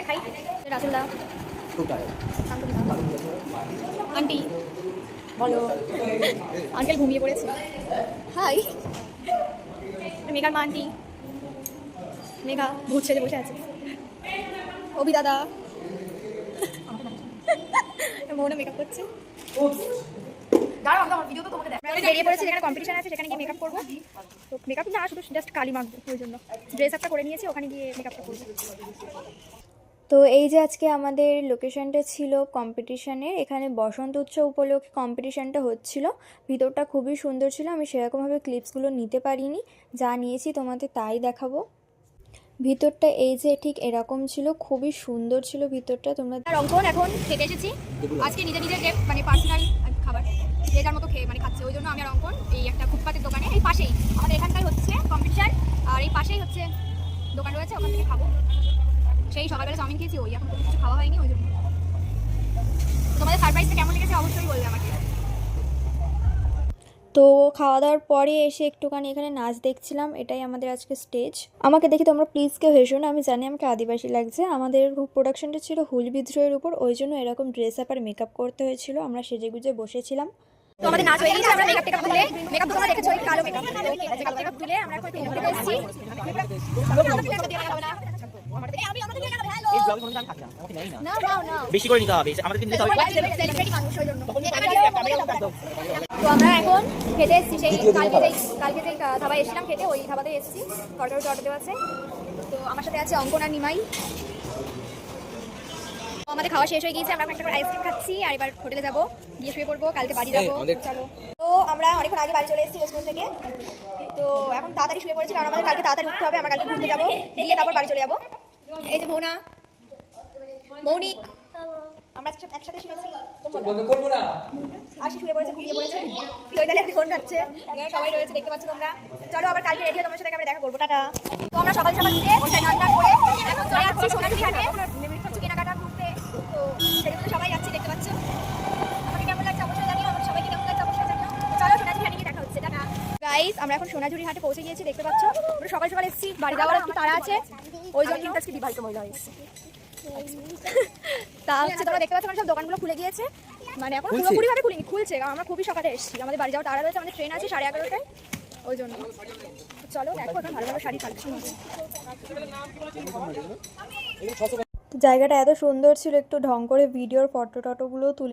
দেখাই। রাসেলদা, আন্টি বলো। আঙ্কেল ঘুমিয়ে পড়েছে। হাই, মেঘার মা আন্টি। মেঘা ভূত ছেড়ে বসে আছে। অভি দাদা মনে মেকআপ করছে। বেরিয়ে পড়েছি, যেখানে কম্পিটিশন আছে সেখানে গিয়ে মেকআপ করবো। তো মেকআপ না, শুধু জাস্ট কালি মাখবো, ওই জন্য ড্রেস আপটা করে নিয়েছি, ওখানে গিয়ে মেকআপটা করবো। তো এই যে আজকে আমাদের লোকেশনটা ছিল কম্পিটিশানের, এখানে বসন্ত উৎসব উপলক্ষে কম্পিটিশানটা হচ্ছিল। ভিতরটা খুবই সুন্দর ছিল, আমি সেরকমভাবে ক্লিপসগুলো নিতে পারিনি, যা নিয়েছি তোমাদের তাই দেখাবো। ভিতরটা এই যে ঠিক এরকম ছিল, খুবই সুন্দর ছিল ভিতরটা। তোমরা অঙ্কন এখন খেতে এসেছি আজকে নিজে নিজের যে মানে পার্সোনাল খাবার যে যার মতো খেয়ে মানে খাচ্ছে, ওই জন্য আমি আর অঙ্কন এই একটা ফুটপাতের দোকানে, এই পাশেই আমাদের এখানটাই হচ্ছে কম্পিটিশন, আর এই পাশেই হচ্ছে দোকান রয়েছে, ওখান থেকে খাবো। সেই সকালবেলা চাউমিন খেয়েছি, ওই এখন কিছু খাওয়া হয়নি, ওই জন্য। তোমাদের সারপ্রাইজটা কেমন লেগেছে অবশ্যই বলবে আমাকে। তো খাওয়া দাওয়ার পরে এসে একটুখানি এখানে নাচ দেখছিলাম, এটাই আমাদের আজকে স্টেজ। আমাকে দেখে তোমরা প্লিজ কেউ হেসো না, আমি জানি আমাকে আদিবাসী লাগছে। আমাদের প্রোডাকশনটা ছিল হুল বিদ্রোহের উপর, ওই জন্য এরকম ড্রেস আপ আর মেকআপ করতে হয়েছিল। আমরা সেজেগুজে বসেছিলাম। তো আমাদের নাচ হয়ে গেছে, আমরা মেকআপ টেকআপ তুলে, মেকআপ তোমরা দেখেছো ওই কালো মেকআপ, মেকআপ তুলে আমরা এখন ঘুরতে এসেছি। বেশি করে নিতে হবে, আমাদের কিন্তু তো আমরা এখন খেতে এসেছি, সেই কালকে যেই ধাবায় এসেছিলাম খেতে, ওই ধাবাতে এসেছি। তরকারি অর্ডার দেওয়া আছে। তো আমার সাথে আছে অঙ্কন আর নিমাই। আমাদের খাওয়া শেষ হয়ে গিয়েছে, আমরা একটা করে আইসক্রিম খাচ্ছি, আর এবার হোটেলে যাবো, গিয়ে শুয়ে পড়বো, কালকে বাড়ি যাবো। চলো। তো আমরা অনেকক্ষণ আগে বাড়ি চলে এসেছি স্কুল থেকে, তো এখন তাড়াতাড়ি শুয়ে পড়েছি, কারণ আমাদের কালকে তাড়াতাড়ি উঠতে হবে, আমরা কালকে ঘুরতে যাবো, গিয়ে তারপর বাড়ি চলে যাবো। এই যে মৌনা, মৌনিক, আমরা একসাথে শুয়েছি। আর শুয়ে পড়েছে, ঘুমিয়ে পড়েছে, তাহলে ফোন কাটছে, সবাই রয়েছে দেখতে পাচ্ছ তোমরা। চলো আবার কালকে রেডি হয়ে তোমার সাথে আমরা দেখা করবো। টাটা। তো আমরা সকাল সকাল উঠে রান্না করে এখন চলে যাচ্ছি সোনাঝুরি হাটে, কিছু কেনাকাটা করতে। তো সেগুলো সবাই যাচ্ছি, দেখতে পাচ্ছ। আমাকে কেমন লাগছে অবশ্যই জানিও, আমার সবাইকে কেমন লাগছে অবশ্যই জানিও। চলো সোনাঝুরি হাটে গিয়ে দেখা হচ্ছে। টাটা গাইস, আমরা এখন সোনাঝুরি হাটে পৌঁছে গিয়েছি, দেখতে পাচ্ছ। আমরা সকাল সকাল এসেছি, বাড়ি যাওয়ার একটু তাড়া আছে, ওই জন্য কিন্তু আজকে বিবাহিত মহিলা হয়েছে। তা হচ্ছে তোমরা দেখতে পাচ্ছ সব দোকানগুলো খুলে গিয়েছে, মানে এখন পুরোপুরি ভাবে খুলিনি, খুলছে, কারণ আমরা খুবই সকালে এসেছি, আমাদের বাড়ি যাওয়ার তাড়া রয়েছে, আমাদের ট্রেন আছে 11:30টায়, ওই জন্য। চলো দেখো এখন ভালো ভালো শাড়ি কালেকশন আছে। জায়গাটা এত সুন্দর ছিল, একটু ঢং করে ভিডিওর ফটো টটোগুলো তুলে